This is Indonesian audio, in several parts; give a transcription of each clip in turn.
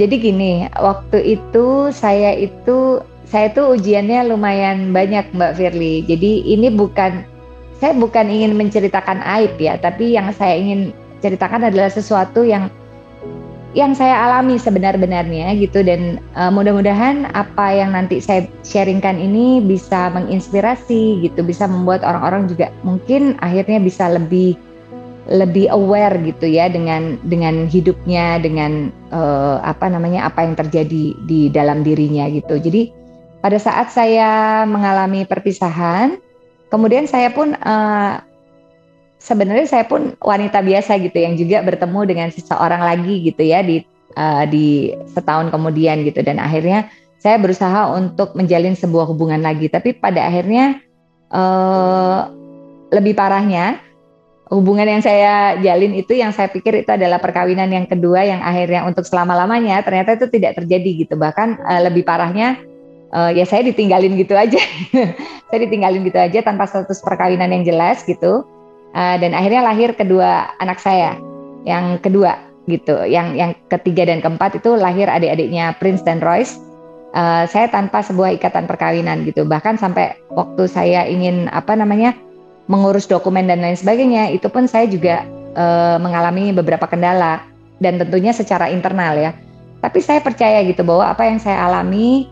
Jadi gini, waktu itu saya tuh ujiannya lumayan banyak Mbak Firly. Jadi ini saya bukan ingin menceritakan aib ya, tapi yang saya ingin ceritakan adalah sesuatu yang saya alami sebenar-benarnya gitu, dan mudah-mudahan apa yang nanti saya sharingkan ini bisa menginspirasi gitu, bisa membuat orang-orang juga mungkin akhirnya bisa lebih lebih aware gitu ya dengan hidupnya, dengan apa yang terjadi di dalam dirinya gitu. Jadi pada saat saya mengalami perpisahan, kemudian sebenarnya saya pun wanita biasa gitu yang juga bertemu dengan seseorang lagi gitu ya di setahun kemudian gitu, dan akhirnya saya berusaha untuk menjalin sebuah hubungan lagi, tapi pada akhirnya eh, lebih parahnya hubungan yang saya jalin itu, yang saya pikir itu adalah perkawinan yang kedua yang akhirnya untuk selama-lamanya, ternyata itu tidak terjadi gitu. Bahkan lebih parahnya ya saya ditinggalin gitu aja. Saya ditinggalin gitu aja tanpa status perkawinan yang jelas gitu. Dan akhirnya lahir kedua anak saya, yang kedua gitu. Yang ketiga dan keempat itu lahir adik-adiknya Prince dan Royce. Saya tanpa sebuah ikatan perkawinan gitu. Bahkan sampai waktu saya ingin mengurus dokumen dan lain sebagainya, itu pun saya juga mengalami beberapa kendala, dan tentunya secara internal ya. Tapi saya percaya gitu bahwa apa yang saya alami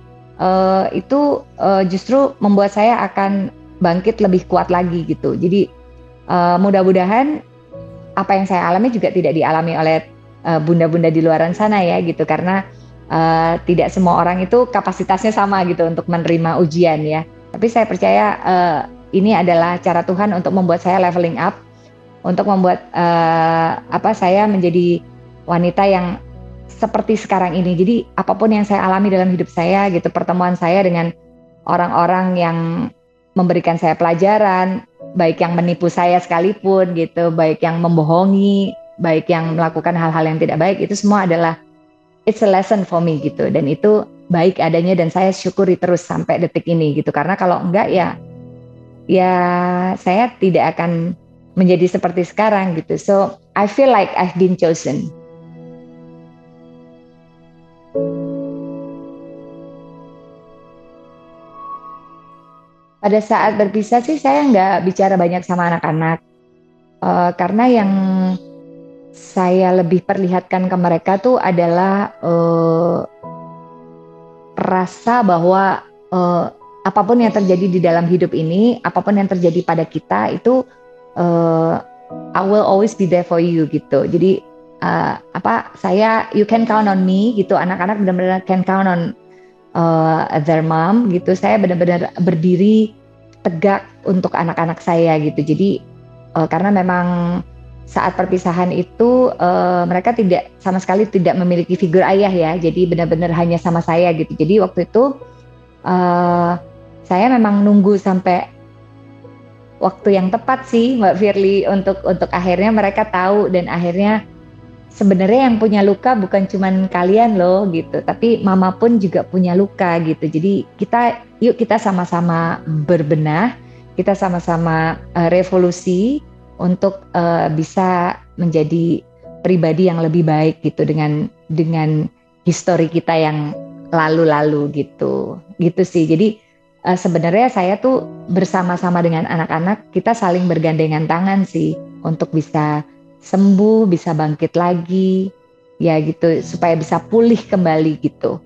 itu justru membuat saya akan bangkit lebih kuat lagi gitu. Jadi mudah-mudahan apa yang saya alami juga tidak dialami oleh bunda-bunda di luaran sana ya gitu, karena tidak semua orang itu kapasitasnya sama gitu untuk menerima ujian ya. Tapi saya percaya ini adalah cara Tuhan untuk membuat saya leveling up, untuk membuat saya menjadi wanita yang seperti sekarang ini. Jadi apapun yang saya alami dalam hidup saya gitu, pertemuan saya dengan orang-orang yang memberikan saya pelajaran, baik yang menipu saya sekalipun gitu, baik yang membohongi, baik yang melakukan hal-hal yang tidak baik, itu semua adalah it's a lesson for me gitu, dan itu baik adanya dan saya syukuri terus sampai detik ini gitu, karena kalau enggak ya saya tidak akan menjadi seperti sekarang gitu. So I feel like I've been chosen. Pada saat berpisah sih saya nggak bicara banyak sama anak-anak, karena yang saya lebih perlihatkan ke mereka tuh adalah rasa bahwa apapun yang terjadi di dalam hidup ini, apapun yang terjadi pada kita itu I will always be there for you gitu. Jadi you can count on me gitu. Anak-anak benar-benar can count on their mom gitu. Saya benar-benar berdiri tegak untuk anak-anak saya gitu. Jadi karena memang saat perpisahan itu mereka sama sekali tidak memiliki figur ayah ya. Jadi benar-benar hanya sama saya gitu. Jadi waktu itu saya memang nunggu sampai waktu yang tepat sih Mbak Firly untuk akhirnya mereka tahu, dan akhirnya sebenarnya yang punya luka bukan cuman kalian loh gitu, tapi mama pun juga punya luka gitu. Jadi kita sama-sama berbenah, kita sama-sama revolusi untuk bisa menjadi pribadi yang lebih baik gitu dengan histori kita yang lalu-lalu gitu sih. Jadi sebenarnya saya tuh bersama-sama dengan anak-anak, kita saling bergandengan tangan sih untuk bisa sembuh, bisa bangkit lagi, ya gitu, supaya bisa pulih kembali gitu.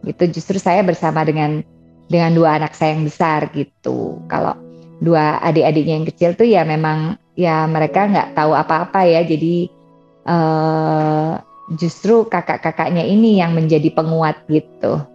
Gitu justru saya bersama dengan dua anak saya yang besar gitu. Kalau dua adik-adiknya yang kecil tuh ya memang ya mereka nggak tahu apa-apa ya, jadi justru kakak-kakaknya ini yang menjadi penguat gitu.